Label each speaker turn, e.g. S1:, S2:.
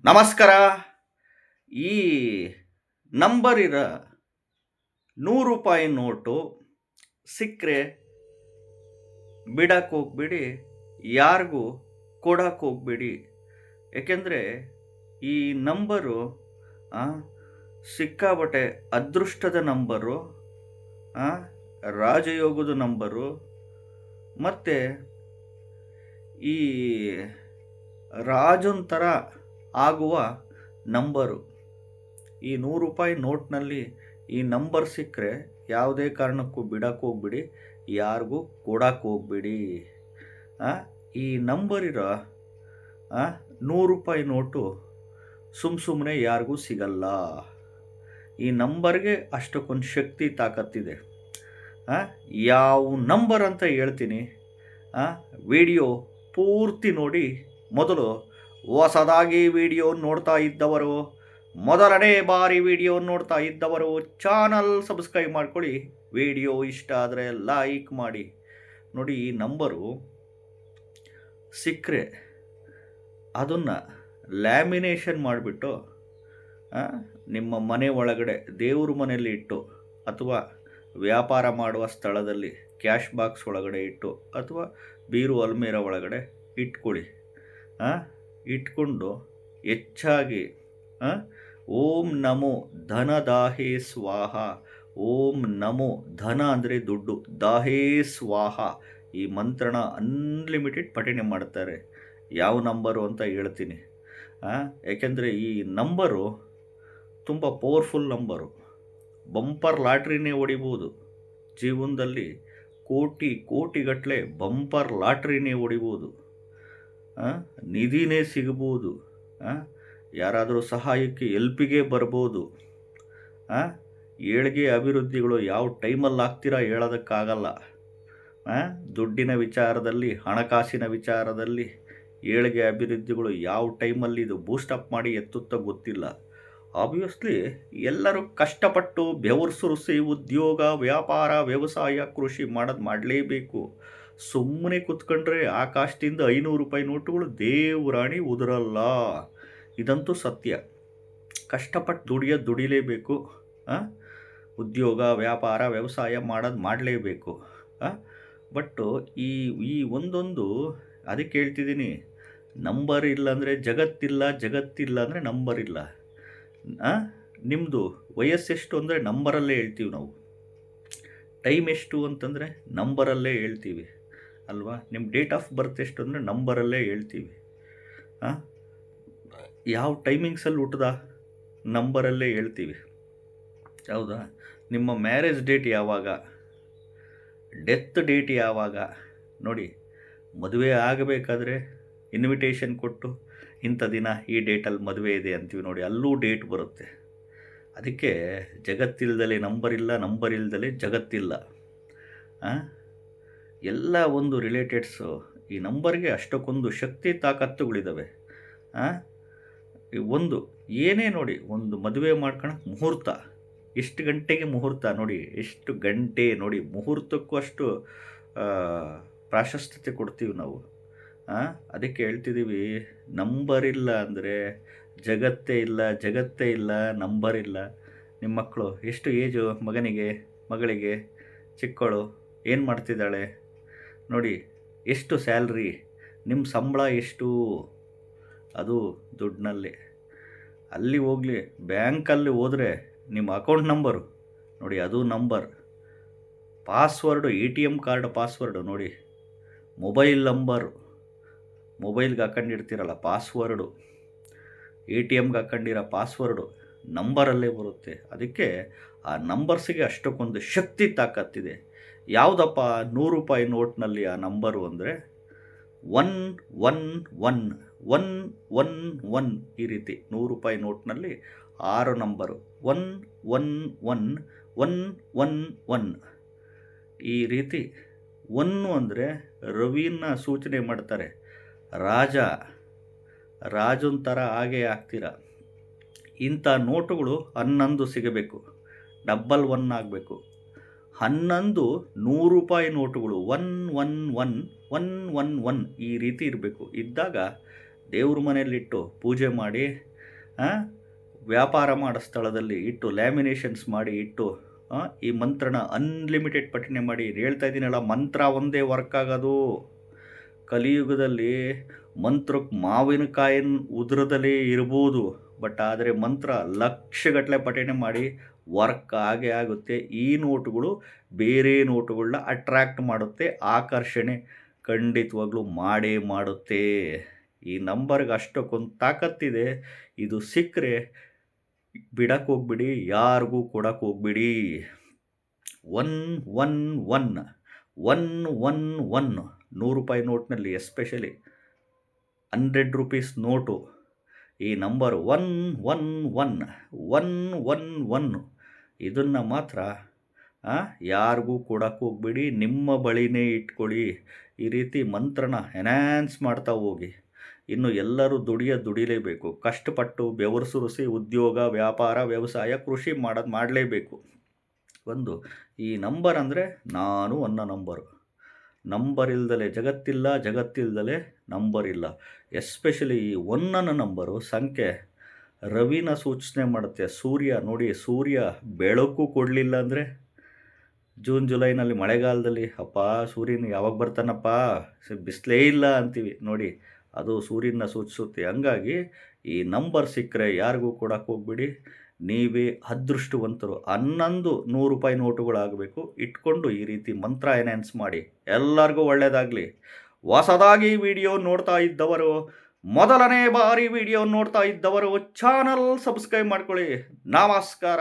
S1: ನಮಸ್ಕಾರ. ಈ ನಂಬರ್ ಇರೋ ₹100 ನೋಟು ಸಿಕ್ಕರೆ ಬಿಡಕ್ಕೆ ಹೋಗ್ಬೇಡಿ, ಯಾರಿಗೂ ಕೊಡಕ್ಕೆ ಹೋಗ್ಬೇಡಿ. ಏಕೆಂದರೆ ಈ ನಂಬರು ಆ, ಸಿಕ್ಕಾಬಟ್ಟೆ ಅದೃಷ್ಟದ ನಂಬರು, ಆ, ರಾಜಯೋಗದ ನಂಬರು, ಮತ್ತು ಈ ರಾಜನ ಥರ ಆಗುವ ನಂಬರು. ಈ ₹100 ನೋಟ್ನಲ್ಲಿ ಈ ನಂಬರ್ ಸಿಕ್ಕರೆ ಯಾವುದೇ ಕಾರಣಕ್ಕೂ ಬಿಡಕ್ಕೆ ಹೋಗ್ಬಿಡಿ, ಯಾರಿಗೂ ಕೊಡಕ್ಕೆ ಹೋಗ್ಬಿಡಿ. ಈ ನಂಬರಿರೋ ₹100 ನೋಟು ಸುಮ್ಮನೆ ಯಾರಿಗೂ ಸಿಗಲ್ಲ. ಈ ನಂಬರ್ಗೆ ಅಷ್ಟಕ್ಕೊಂದು ಶಕ್ತಿ ತಾಕತ್ತಿದೆ. ಯಾವ ನಂಬರ್ ಅಂತ ಹೇಳ್ತೀನಿ, ವಿಡಿಯೋ ಪೂರ್ತಿ ನೋಡಿ. ಮೊದಲು ಹೊಸದಾಗಿ ವಿಡಿಯೋ ನೋಡ್ತಾ ಇದ್ದವರು, ಮೊದಲನೇ ಬಾರಿ ವಿಡಿಯೋ ನೋಡ್ತಾ ಇದ್ದವರು ಚಾನಲ್ ಸಬ್ಸ್ಕ್ರೈಬ್ ಮಾಡ್ಕೊಳ್ಳಿ. ವಿಡಿಯೋ ಇಷ್ಟ ಆದರೆ ಲೈಕ್ ಮಾಡಿ. ನೋಡಿ, ಈ ನಂಬರು ಸಿಕ್ಕರೆ ಅದನ್ನು ಲ್ಯಾಮಿನೇಷನ್ ಮಾಡಿಬಿಟ್ಟು ನಿಮ್ಮ ಮನೆ ಒಳಗಡೆ ದೇವ್ರ ಮನೆಯಲ್ಲಿ ಇಟ್ಟು, ಅಥವಾ ವ್ಯಾಪಾರ ಮಾಡುವ ಸ್ಥಳದಲ್ಲಿ ಕ್ಯಾಶ್ ಬಾಕ್ಸ್ ಒಳಗಡೆ ಇಟ್ಟು, ಅಥವಾ ಬೀರು ಅಲ್ಮೇರ ಒಳಗಡೆ ಇಟ್ಕೊಳ್ಳಿ. ಇಟ್ಕೊಂಡು ಹೆಚ್ಚಾಗಿ ಓಂ ನಮೋ ಧನದಾಹೇ ಸ್ವಾಹ, ಓಂ ನಮೋ ಧನ ಅಂದರೆ ದುಡ್ಡು, ದಾಹೇ ಸ್ವಾಹ, ಈ ಮಂತ್ರನ ಅನ್ಲಿಮಿಟೆಡ್ ಪಠಣೆ ಮಾಡ್ತಾರೆ. ಯಾವ ನಂಬರು ಅಂತ ಹೇಳ್ತೀನಿ. ಏಕೆಂದರೆ ಈ ನಂಬರು ತುಂಬ ಪವರ್ಫುಲ್ ನಂಬರು. ಬಂಪರ್ ಲಾಟ್ರಿನೇ ಹೊಡಿಬೋದು. ಜೀವನದಲ್ಲಿ ಕೋಟಿಗಟ್ಟಲೆ ಬಂಪರ್ ಲಾಟ್ರಿನೇ ಹೊಡಿಬೋದು. ನಿಧಿನೇ ಸಿಗ್ಬೋದು. ಯಾರಾದರೂ ಸಹಾಯಕ್ಕೆ ಎಲ್ಪಿಗೆ ಬರ್ಬೋದು. ಏಳಿಗೆ ಅಭಿವೃದ್ಧಿಗಳು ಯಾವ ಟೈಮಲ್ಲಿ ಆಗ್ತೀರಾ ಹೇಳೋದಕ್ಕಾಗಲ್ಲ. ದುಡ್ಡಿನ ವಿಚಾರದಲ್ಲಿ, ಹಣಕಾಸಿನ ವಿಚಾರದಲ್ಲಿ ಏಳಿಗೆ ಅಭಿವೃದ್ಧಿಗಳು ಯಾವ ಟೈಮಲ್ಲಿ ಇದು ಬೂಸ್ಟಪ್ ಮಾಡಿ ಎತ್ತುತ್ತಾ ಗೊತ್ತಿಲ್ಲ. ಆಬ್ವಿಯಸ್ಲಿ ಎಲ್ಲರೂ ಕಷ್ಟಪಟ್ಟು ಬೆವರು ಸುರಿಸಿ ಉದ್ಯೋಗ, ವ್ಯಾಪಾರ, ವ್ಯವಸಾಯ, ಕೃಷಿ ಮಾಡಲೇಬೇಕು. ಸುಮ್ಮನೆ ಕೂತ್ಕೊಂಡ್ರೆ ಆಕಾಶದಿಂದ ₹500 ನೋಟುಗಳು ದೇವರಾಣಿ ಉದುರಲ್ಲ. ಇದಂತೂ ಸತ್ಯ. ಕಷ್ಟಪಟ್ಟು ದುಡಿಲೇಬೇಕು. ಉದ್ಯೋಗ, ವ್ಯಾಪಾರ, ವ್ಯವಸಾಯ ಮಾಡಲೇಬೇಕು. ಬಟ್ಟು ಈ ಒಂದೊಂದು ಅದಕ್ಕೆ ಹೇಳ್ತಿದ್ದೀನಿ, ನಂಬರ್ ಇಲ್ಲ ಅಂದರೆ ಜಗತ್ತಿಲ್ಲ, ಜಗತ್ತಿಲ್ಲ ಅಂದರೆ ನಂಬರ್ ಇಲ್ಲ. ನಿಮ್ಮದು ವಯಸ್ಸೆಷ್ಟು ಅಂದರೆ ನಂಬರಲ್ಲೇ ಹೇಳ್ತೀವಿ ನಾವು. ಟೈಮ್ ಎಷ್ಟು ಅಂತಂದರೆ ನಂಬರಲ್ಲೇ ಹೇಳ್ತೀವಿ ಅಲ್ವಾ. ನಿಮ್ಮ ಡೇಟ್ ಆಫ್ ಬರ್ತ್ ಎಷ್ಟು ಅಂದರೆ ನಂಬರಲ್ಲೇ ಹೇಳ್ತೀವಿ. ಯಾವ ಟೈಮಿಂಗ್ಸಲ್ಲಿ ಹುಟ್ಟದ ನಂಬರಲ್ಲೇ ಹೇಳ್ತೀವಿ, ಹೌದಾ. ನಿಮ್ಮ ಮ್ಯಾರೇಜ್ ಡೇಟ್ ಯಾವಾಗ, ಡೆತ್ ಡೇಟ್ ಯಾವಾಗ ನೋಡಿ. ಮದುವೆ ಆಗಬೇಕಾದ್ರೆ ಇನ್ವಿಟೇಷನ್ ಕೊಟ್ಟು ಇಂಥ ದಿನ ಈ ಡೇಟಲ್ಲಿ ಮದುವೆ ಇದೆ ಅಂತೀವಿ ನೋಡಿ, ಅಲ್ಲೂ ಡೇಟ್ ಬರುತ್ತೆ. ಅದಕ್ಕೆ ಜಗತ್ತಿಲ್ದಲೇ ನಂಬರ್ ಇಲ್ಲ, ನಂಬರ್ ಇಲ್ದಲೇ ಜಗತ್ತಿಲ್ಲ. ಎಲ್ಲ ಒಂದು ರಿಲೇಟೆಡ್ಸು. ಈ ನಂಬರ್ಗೆ ಅಷ್ಟಕ್ಕೊಂದು ಶಕ್ತಿ ತಾಕತ್ತುಗಳಿದ್ದಾವೆ. ಒಂದು ಏನೇ ನೋಡಿ, ಒಂದು ಮದುವೆ ಮಾಡ್ಕೊಳಕ್ಕೆ ಮುಹೂರ್ತ, ಎಷ್ಟು ಗಂಟೆಗೆ ಮುಹೂರ್ತ ನೋಡಿ, ಎಷ್ಟು ಗಂಟೆ ನೋಡಿ, ಮುಹೂರ್ತಕ್ಕೂ ಅಷ್ಟು ಪ್ರಾಶಸ್ತ್ಯತೆ ಕೊಡ್ತೀವಿ ನಾವು. ಅದಕ್ಕೆ ಹೇಳ್ತಿದ್ದೀವಿ, ನಂಬರ್ ಇಲ್ಲ ಅಂದರೆ ಜಗತ್ತೇ ಇಲ್ಲ, ಜಗತ್ತೇ ಇಲ್ಲ, ನಂಬರ್ ಇಲ್ಲ. ನಿಮ್ಮ ಮಕ್ಕಳು ಎಷ್ಟು ಏಜು, ಮಗನಿಗೆ, ಮಗಳಿಗೆ, ಚಿಕ್ಕವಳು ಏನು ಮಾಡ್ತಿದ್ದಾಳೆ ನೋಡಿ, ಎಷ್ಟು ಸ್ಯಾಲ್ರಿ, ನಿಮ್ಮ ಸಂಬಳ ಎಷ್ಟು, ಅದು ದುಡ್ಡಿನಲ್ಲಿ. ಅಲ್ಲಿ ಹೋಗಲಿ, ಬ್ಯಾಂಕಲ್ಲಿ ಹೋದರೆ ನಿಮ್ಮ ಅಕೌಂಟ್ ನಂಬರು ನೋಡಿ, ಅದು number. Password, ATM card password ನೋಡಿ, ಮೊಬೈಲ್ ನಂಬರು, ಮೊಬೈಲ್ಗೆ ಹಾಕೊಂಡಿರ್ತೀರಲ್ಲ ಪಾಸ್ವರ್ಡು, ATMಗೆ ಹಾಕೊಂಡಿರೋ ಪಾಸ್ವರ್ಡು ನಂಬರಲ್ಲೇ ಬರುತ್ತೆ. ಅದಕ್ಕೆ ಆ ನಂಬರ್ಸಿಗೆ ಅಷ್ಟಕ್ಕೊಂದು ಶಕ್ತಿ ತಾಕತ್ತಿದೆ. ಯಾವುದಪ್ಪ ₹100 ನೋಟ್ನಲ್ಲಿ ಆ ನಂಬರು ಅಂದರೆ 111 ಈ ರೀತಿ. ₹100 ನೋಟ್ನಲ್ಲಿ 6 ನಂಬರು, 111 ಈ ರೀತಿ. 1 ಅಂದರೆ ರವಿನ ಸೂಚನೆ ಮಾಡ್ತಾರೆ. ರಾಜನ ಥರ ಹಾಗೆ ಆಗ್ತೀರ. ಇಂಥ ನೋಟುಗಳು 11 ಸಿಗಬೇಕು, 11 ಆಗಬೇಕು. 11 ₹100 ನೋಟುಗಳು 111 ಈ ರೀತಿ ಇರಬೇಕು. ಇದ್ದಾಗ ದೇವ್ರ ಮನೆಯಲ್ಲಿಟ್ಟು ಪೂಜೆ ಮಾಡಿ ವ್ಯಾಪಾರ ಮಾಡೋ ಸ್ಥಳದಲ್ಲಿ ಇಟ್ಟು ಲ್ಯಾಮಿನೇಷನ್ಸ್ ಮಾಡಿ ಇಟ್ಟು ಈ ಮಂತ್ರನ ಅನ್ಲಿಮಿಟೆಡ್ ಪಠನೆ ಮಾಡಿ ಹೇಳ್ತಾ ಇದ್ದೀನಲ್ಲ, ಮಂತ್ರ ಒಂದೇ ವರ್ಕ್ ಆಗೋದು. ಕಲಿಯುಗದಲ್ಲಿ ಮಂತ್ರಕ್ಕೆ ಮಾವಿನಕಾಯಿನ ಉದುರದಲ್ಲೇ ಇರ್ಬೋದು, ಬಟ್ ಆದರೆ ಮಂತ್ರ ಲಕ್ಷಗಟ್ಟಲೆ ಪಠನೆ ಮಾಡಿ ವರ್ಕ್ ಆಗೇ ಆಗುತ್ತೆ. ಈ ನೋಟುಗಳು ಬೇರೆ ನೋಟುಗಳನ್ನ ಅಟ್ರ್ಯಾಕ್ಟ್ ಮಾಡುತ್ತೆ, ಆಕರ್ಷಣೆ ಖಂಡಿತವಾಗ್ಲೂ ಮಾಡೇ ಮಾಡುತ್ತೆ. ಈ ನಂಬರ್ಗೆ ಅಷ್ಟಕ್ಕೊಂದು ತಾಕತ್ತಿದೆ. ಇದು ಸಿಕ್ಕರೆ ಬಿಡಕ್ಕೆ ಹೋಗ್ಬಿಡಿ, ಯಾರಿಗೂ ಕೊಡಕ್ಕೆ ಹೋಗ್ಬಿಡಿ. 111 111 100 ರೂಪಾಯಿ ನೋಟ್ನಲ್ಲಿ ಎಸ್ಪೆಷಲಿ 100 ರೂಪೀಸ್ ನೋಟು. ಈ ನಂಬರ್ 111 111 ಇದನ್ನು ಮಾತ್ರ ಯಾರಿಗೂ ಕೊಡಕ್ಕೆ ಹೋಗ್ಬಿಡಿ, ನಿಮ್ಮ ಬಳಿನೇ ಇಟ್ಕೊಳ್ಳಿ. ಈ ರೀತಿ ಮಂತ್ರನ ಎನ್ಹ್ಯಾನ್ಸ್ ಮಾಡ್ತಾ ಹೋಗಿ. ಇನ್ನು ಎಲ್ಲರೂ ದುಡಿಲೇಬೇಕು. ಕಷ್ಟಪಟ್ಟು ಬೆವರು ಸುರಿಸಿ ಉದ್ಯೋಗ, ವ್ಯಾಪಾರ, ವ್ಯವಸಾಯ, ಕೃಷಿ ಮಾಡಲೇಬೇಕು. ಒಂದು ಈ ನಂಬರ್ ಅಂದರೆ ನಾನು ಅನ್ನೋ ನಂಬರು. ನಂಬರ್ ಇಲ್ದಲೆ ಜಗತ್ತಿಲ್ಲ, ಜಗತ್ತಿಲ್ದಲೆ ನಂಬರ್ ಇಲ್ಲ. ಎಸ್ಪೆಷಲಿ ಈ 1 ಅನ್ನೋ ನಂಬರು ಸಂಖ್ಯೆ ರವಿನ ಸೂಚನೆ ಮಾಡುತ್ತೆ. ಸೂರ್ಯ ನೋಡಿ, ಸೂರ್ಯ ಬೆಳಕು ಕೊಡಲಿಲ್ಲ ಅಂದರೆ ಜೂನ್ ಜುಲೈನಲ್ಲಿ ಮಳೆಗಾಲದಲ್ಲಿ ಅಪ್ಪ ಸೂರ್ಯನ ಯಾವಾಗ ಬರ್ತಾನಪ್ಪ, ಬಿಸಿಲೇ ಇಲ್ಲ ಅಂತೀವಿ ನೋಡಿ, ಅದು ಸೂರ್ಯನ ಸೂಚಿಸುತ್ತೆ. ಹಂಗಾಗಿ ಈ ನಂಬರ್ ಸಿಕ್ಕರೆ ಯಾರಿಗೂ ಕೊಡಕ್ಕೆ ಹೋಗ್ಬಿಡಿ, ನೀವೇ ಅದೃಷ್ಟವಂತರು. 11 100 ರೂಪಾಯಿ ನೋಟುಗಳಾಗಬೇಕು. ಇಟ್ಕೊಂಡು ಈ ರೀತಿ ಮಂತ್ರ ಎನ್ಹ್ಯಾನ್ಸ್ ಮಾಡಿ. ಎಲ್ಲರಿಗೂ ಒಳ್ಳೆಯದಾಗಲಿ. ಹೊಸದಾಗಿ ವಿಡಿಯೋ ನೋಡ್ತಾ ಇದ್ದವರು, ಮೊದಲನೇ ಬಾರಿ ವಿಡಿಯೋ ನೋಡ್ತಾ ಇದ್ದವರು ಚಾನಲ್ ಸಬ್ಸ್ಕ್ರೈಬ್ ಮಾಡ್ಕೊಳ್ಳಿ. ನಮಸ್ಕಾರ.